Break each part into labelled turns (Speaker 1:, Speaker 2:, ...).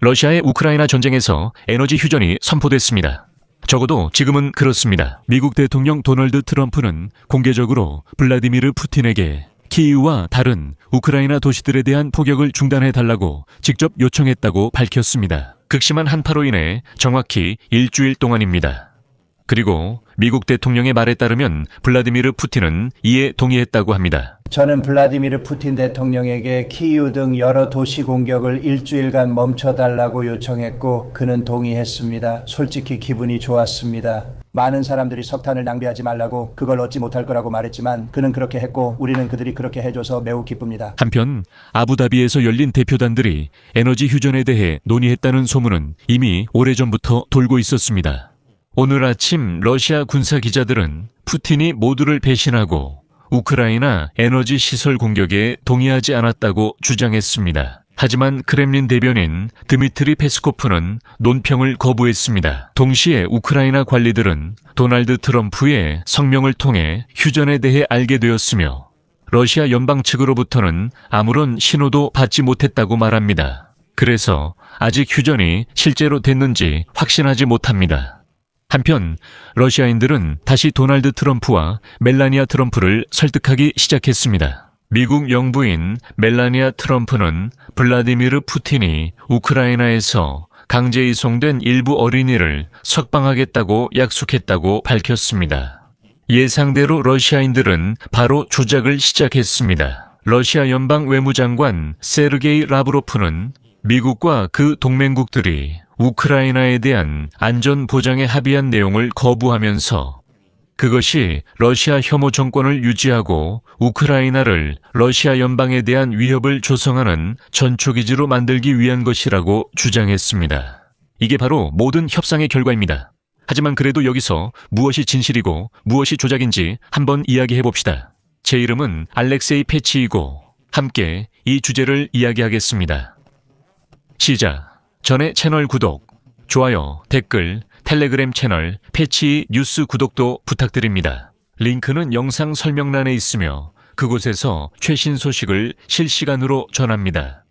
Speaker 1: 러시아의 우크라이나 전쟁에서 에너지 휴전이 선포됐습니다. 적어도 지금은 그렇습니다. 미국 대통령 도널드 트럼프는 공개적으로 블라디미르 푸틴에게 키이우와 다른 우크라이나 도시들에 대한 포격을 중단해달라고 직접 요청했다고 밝혔습니다. 극심한 한파로 인해 정확히 일주일 동안입니다. 그리고 미국 대통령의 말에 따르면 블라디미르 푸틴은 이에 동의했다고 합니다.
Speaker 2: 저는 블라디미르 푸틴 대통령에게 키이우 등 여러 도시 공격을 일주일간 멈춰달라고 요청했고 그는 동의했습니다. 솔직히 기분이 좋았습니다. 많은 사람들이 석탄을 낭비하지 말라고 그걸 얻지 못할 거라고 말했지만 그는 그렇게 했고 우리는 그들이 그렇게 해줘서 매우 기쁩니다.
Speaker 1: 한편 아부다비에서 열린 대표단들이 에너지 휴전에 대해 논의했다는 소문은 이미 오래전부터 돌고 있었습니다. 오늘 아침 러시아 군사 기자들은 푸틴이 모두를 배신하고 우크라이나 에너지 시설 공격에 동의하지 않았다고 주장했습니다. 하지만 크렘린 대변인 드미트리 페스코프는 논평을 거부했습니다. 동시에 우크라이나 관리들은 도널드 트럼프의 성명을 통해 휴전에 대해 알게 되었으며 러시아 연방 측으로부터는 아무런 신호도 받지 못했다고 말합니다. 그래서 아직 휴전이 실제로 됐는지 확신하지 못합니다. 한편 러시아인들은 다시 도널드 트럼프와 멜라니아 트럼프를 설득하기 시작했습니다. 미국 영부인 멜라니아 트럼프는 블라디미르 푸틴이 우크라이나에서 강제 이송된 일부 어린이를 석방하겠다고 약속했다고 밝혔습니다. 예상대로 러시아인들은 바로 조작을 시작했습니다. 러시아 연방 외무장관 세르게이 라브로프는 미국과 그 동맹국들이 우크라이나에 대한 안전 보장에 합의한 내용을 거부하면서 그것이 러시아 혐오 정권을 유지하고 우크라이나를 러시아 연방에 대한 위협을 조성하는 전초기지로 만들기 위한 것이라고 주장했습니다. 이게 바로 모든 협상의 결과입니다. 하지만 그래도 여기서 무엇이 진실이고 무엇이 조작인지 한번 이야기해 봅시다. 제 이름은 알렉세이 패치이고 함께 이 주제를 이야기하겠습니다. 시작. 전에 채널 구독, 좋아요, 댓글, 텔레그램 채널 패치 뉴스 구독도 부탁드립니다. 링크는 영상 설명란에 있으며 그곳에서 최신 소식을 실시간으로 전합니다.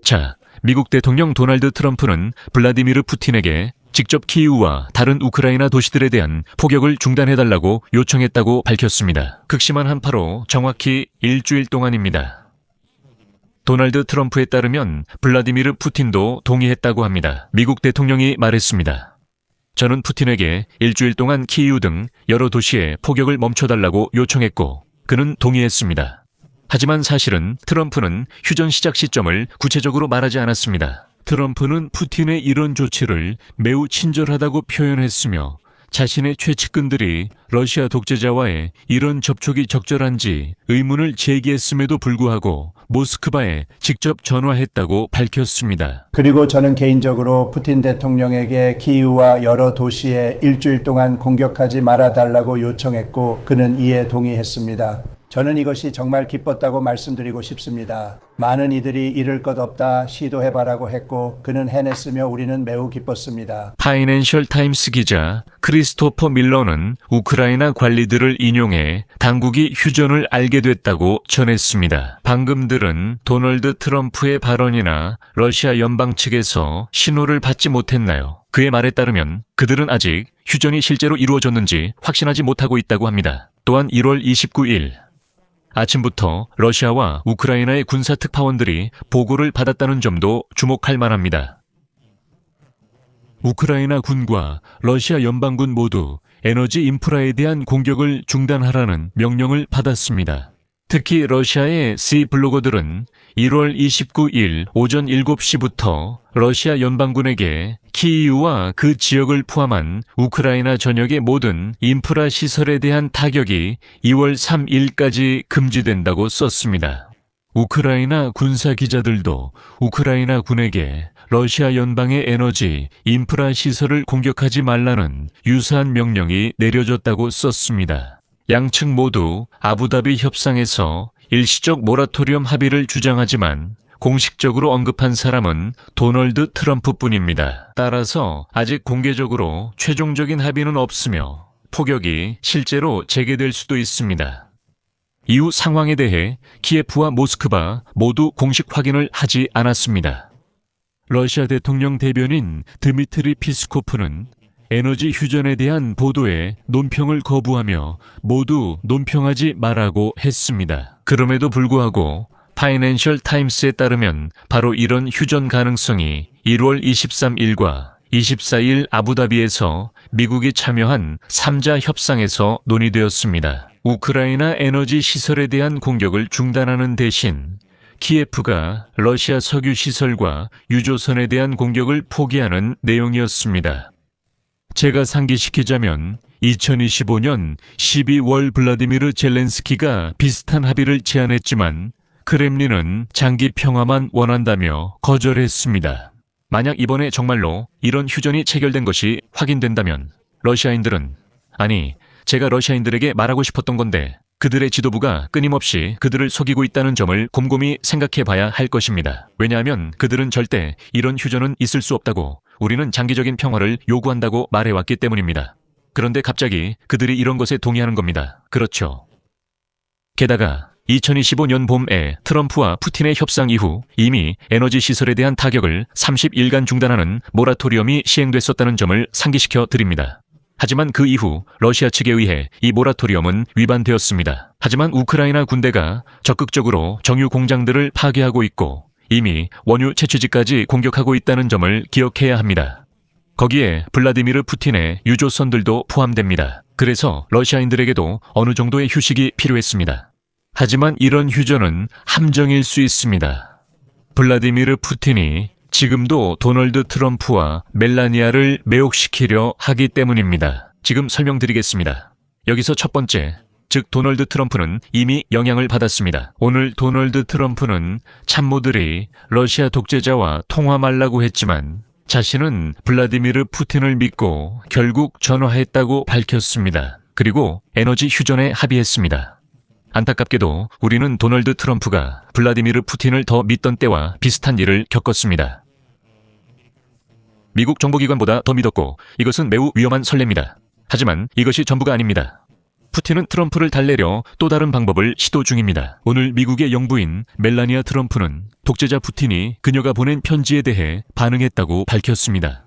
Speaker 1: 자, 미국 대통령 도널드 트럼프는 블라디미르 푸틴에게 직접 키이우와 다른 우크라이나 도시들에 대한 포격을 중단해달라고 요청했다고 밝혔습니다. 극심한 한파로 정확히 일주일 동안입니다. 도널드 트럼프에 따르면 블라디미르 푸틴도 동의했다고 합니다. 미국 대통령이 말했습니다. 저는 푸틴에게 일주일 동안 키이우 등 여러 도시에 포격을 멈춰달라고 요청했고 그는 동의했습니다. 하지만 사실은 트럼프는 휴전 시작 시점을 구체적으로 말하지 않았습니다. 트럼프는 푸틴의 이런 조치를 매우 친절하다고 표현했으며 자신의 최측근들이 러시아 독재자와의 이런 접촉이 적절한지 의문을 제기했음에도 불구하고 모스크바에 직접 전화했다고 밝혔습니다.
Speaker 2: 그리고 저는 개인적으로 푸틴 대통령에게 키이우와 여러 도시에 일주일 동안 공격하지 말아달라고 요청했고 그는 이에 동의했습니다. 저는 이것이 정말 기뻤다고 말씀드리고 싶습니다. 많은 이들이 잃을 것 없다 시도해봐라고 했고 그는 해냈으며 우리는 매우 기뻤습니다.
Speaker 1: 파이낸셜 타임스 기자 크리스토퍼 밀러는 우크라이나 관리들을 인용해 당국이 휴전을 알게 됐다고 전했습니다. 방금 들은 도널드 트럼프의 발언이나 러시아 연방 측에서 신호를 받지 못했나요? 그의 말에 따르면 그들은 아직 휴전이 실제로 이루어졌는지 확신하지 못하고 있다고 합니다. 또한 1월 29일 아침부터 러시아와 우크라이나의 군사 특파원들이 보고를 받았다는 점도 주목할 만합니다. 우크라이나 군과 러시아 연방군 모두 에너지 인프라에 대한 공격을 중단하라는 명령을 받았습니다. 특히 러시아의 C 블로거들은 1월 29일 오전 7시부터 러시아 연방군에게 키이우와 그 지역을 포함한 우크라이나 전역의 모든 인프라 시설에 대한 타격이 2월 3일까지 금지된다고 썼습니다. 우크라이나 군사 기자들도 우크라이나 군에게 러시아 연방의 에너지, 인프라 시설을 공격하지 말라는 유사한 명령이 내려졌다고 썼습니다. 양측 모두 아부다비 협상에서 일시적 모라토리엄 합의를 주장하지만 공식적으로 언급한 사람은 도널드 트럼프뿐입니다. 따라서 아직 공개적으로 최종적인 합의는 없으며 폭격이 실제로 재개될 수도 있습니다. 이후 상황에 대해 키예프와 모스크바 모두 공식 확인을 하지 않았습니다. 러시아 대통령 대변인 드미트리 피스코프는 에너지 휴전에 대한 보도에 논평을 거부하며 모두 논평하지 말라고 했습니다. 그럼에도 불구하고 파이낸셜 타임스에 따르면 바로 이런 휴전 가능성이 1월 23일과 24일 아부다비에서 미국이 참여한 3자 협상에서 논의되었습니다. 우크라이나 에너지 시설에 대한 공격을 중단하는 대신 키예프가 러시아 석유 시설과 유조선에 대한 공격을 포기하는 내용이었습니다. 제가 상기시키자면 2025년 12월 블라디미르 젤렌스키가 비슷한 합의를 제안했지만 크렘린은 장기 평화만 원한다며 거절했습니다. 만약 이번에 정말로 이런 휴전이 체결된 것이 확인된다면 러시아인들은, 아니, 제가 러시아인들에게 말하고 싶었던 건데 그들의 지도부가 끊임없이 그들을 속이고 있다는 점을 곰곰이 생각해 봐야 할 것입니다. 왜냐하면 그들은 절대 이런 휴전은 있을 수 없다고, 우리는 장기적인 평화를 요구한다고 말해왔기 때문입니다. 그런데 갑자기 그들이 이런 것에 동의하는 겁니다. 그렇죠. 게다가 2025년 봄에 트럼프와 푸틴의 협상 이후 이미 에너지 시설에 대한 타격을 30일간 중단하는 모라토리엄이 시행됐었다는 점을 상기시켜 드립니다. 하지만 그 이후 러시아 측에 의해 이 모라토리엄은 위반되었습니다. 하지만 우크라이나 군대가 적극적으로 정유 공장들을 파괴하고 있고 이미 원유 채취지까지 공격하고 있다는 점을 기억해야 합니다. 거기에 블라디미르 푸틴의 유조선들도 포함됩니다. 그래서 러시아인들에게도 어느 정도의 휴식이 필요했습니다. 하지만 이런 휴전은 함정일 수 있습니다. 블라디미르 푸틴이 지금도 도널드 트럼프와 멜라니아를 매혹시키려 하기 때문입니다. 지금 설명드리겠습니다. 여기서 첫 번째, 즉 도널드 트럼프는 이미 영향을 받았습니다. 오늘 도널드 트럼프는 참모들이 러시아 독재자와 통화 말라고 했지만 자신은 블라디미르 푸틴을 믿고 결국 전화했다고 밝혔습니다. 그리고 에너지 휴전에 합의했습니다. 안타깝게도 우리는 도널드 트럼프가 블라디미르 푸틴을 더 믿던 때와 비슷한 일을 겪었습니다. 미국 정보기관보다 더 믿었고 이것은 매우 위험한 선례입니다. 하지만 이것이 전부가 아닙니다. 푸틴은 트럼프를 달래려 또 다른 방법을 시도 중입니다. 오늘 미국의 영부인 멜라니아 트럼프는 독재자 푸틴이 그녀가 보낸 편지에 대해 반응했다고 밝혔습니다.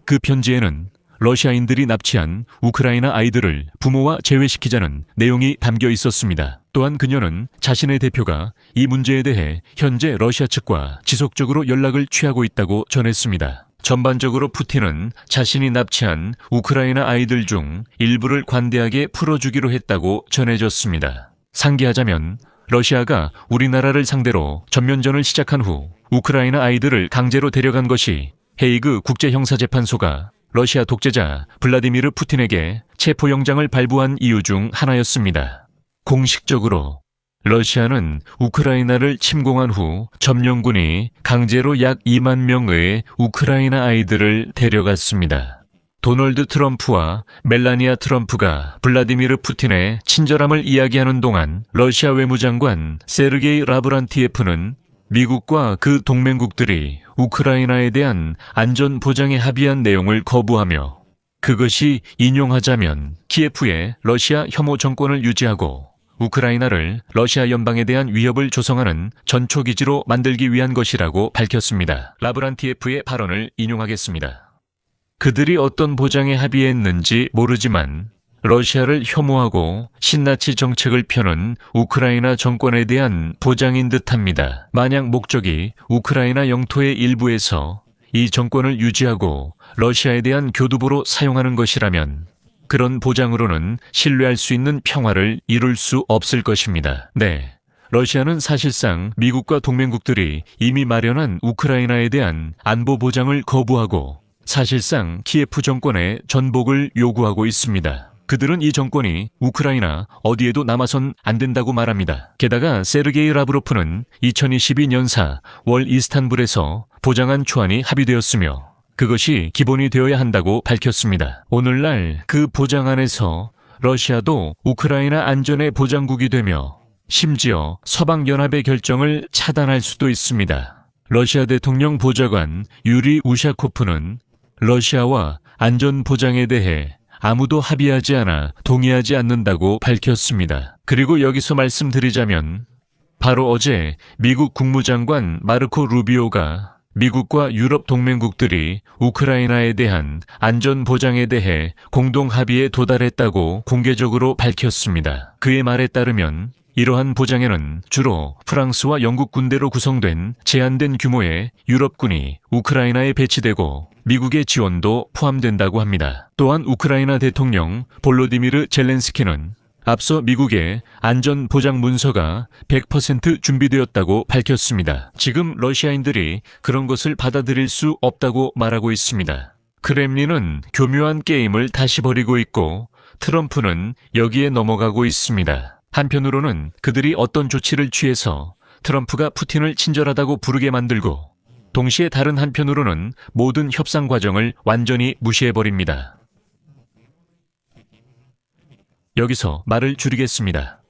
Speaker 1: 그 편지에는 러시아인들이 납치한 우크라이나 아이들을 부모와 재회시키자는 내용이 담겨 있었습니다. 또한 그녀는 자신의 대표가 이 문제에 대해 현재 러시아 측과 지속적으로 연락을 취하고 있다고 전했습니다. 전반적으로 푸틴은 자신이 납치한 우크라이나 아이들 중 일부를 관대하게 풀어주기로 했다고 전해졌습니다. 상기하자면 러시아가 우리나라를 상대로 전면전을 시작한 후 우크라이나 아이들을 강제로 데려간 것이 헤이그 국제형사재판소가 러시아 독재자 블라디미르 푸틴에게 체포영장을 발부한 이유 중 하나였습니다. 공식적으로 러시아는 우크라이나를 침공한 후 점령군이 강제로 약 2만 명의 우크라이나 아이들을 데려갔습니다. 도널드 트럼프와 멜라니아 트럼프가 블라디미르 푸틴의 친절함을 이야기하는 동안 러시아 외무장관 세르게이 라브란티예프는 미국과 그 동맹국들이 우크라이나에 대한 안전 보장에 합의한 내용을 거부하며 그것이 인용하자면 키예프의 러시아 혐오 정권을 유지하고 우크라이나를 러시아 연방에 대한 위협을 조성하는 전초기지로 만들기 위한 것이라고 밝혔습니다. 라브란티예프의 발언을 인용하겠습니다. 그들이 어떤 보장에 합의했는지 모르지만 러시아를 혐오하고 신나치 정책을 펴는 우크라이나 정권에 대한 보장인 듯합니다. 만약 목적이 우크라이나 영토의 일부에서 이 정권을 유지하고 러시아에 대한 교두보로 사용하는 것이라면 그런 보장으로는 신뢰할 수 있는 평화를 이룰 수 없을 것입니다. 네, 러시아는 사실상 미국과 동맹국들이 이미 마련한 우크라이나에 대한 안보 보장을 거부하고 사실상 키예프 정권의 전복을 요구하고 있습니다. 그들은 이 정권이 우크라이나 어디에도 남아선 안 된다고 말합니다. 게다가 세르게이 라브로프는 2022년사 월 이스탄불에서 보장안 초안이 합의되었으며 그것이 기본이 되어야 한다고 밝혔습니다. 오늘날 그 보장안에서 러시아도 우크라이나 안전의 보장국이 되며 심지어 서방연합의 결정을 차단할 수도 있습니다. 러시아 대통령 보좌관 유리 우샤코프는 러시아와 안전 보장에 대해 아무도 합의하지 않아 동의하지 않는다고 밝혔습니다. 그리고 여기서 말씀드리자면 바로 어제 미국 국무장관 마르코 루비오가 미국과 유럽 동맹국들이 우크라이나에 대한 안전 보장에 대해 공동 합의에 도달했다고 공개적으로 밝혔습니다. 그의 말에 따르면 이러한 보장에는 주로 프랑스와 영국 군대로 구성된 제한된 규모의 유럽군이 우크라이나에 배치되고 미국의 지원도 포함된다고 합니다. 또한 우크라이나 대통령 볼로디미르 젤렌스키는 앞서 미국의 안전 보장 문서가 100% 준비되었다고 밝혔습니다. 지금 러시아인들이 그런 것을 받아들일 수 없다고 말하고 있습니다. 크렘린은 교묘한 게임을 다시 벌이고 있고 트럼프는 여기에 넘어가고 있습니다. 한편으로는 그들이 어떤 조치를 취해서 트럼프가 푸틴을 친절하다고 부르게 만들고 동시에 다른 한편으로는 모든 협상 과정을 완전히 무시해버립니다. 여기서 말을 줄이겠습니다.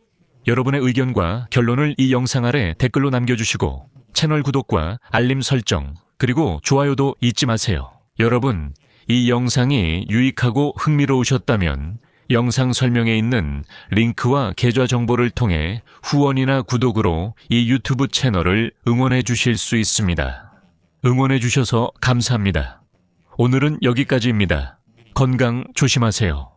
Speaker 1: 여러분의 의견과 결론을 이 영상 아래 댓글로 남겨주시고 채널 구독과 알림 설정 그리고 좋아요도 잊지 마세요. 여러분, 이 영상이 유익하고 흥미로우셨다면 영상 설명에 있는 링크와 계좌 정보를 통해 후원이나 구독으로 이 유튜브 채널을 응원해 주실 수 있습니다. 응원해 주셔서 감사합니다. 오늘은 여기까지입니다. 건강 조심하세요.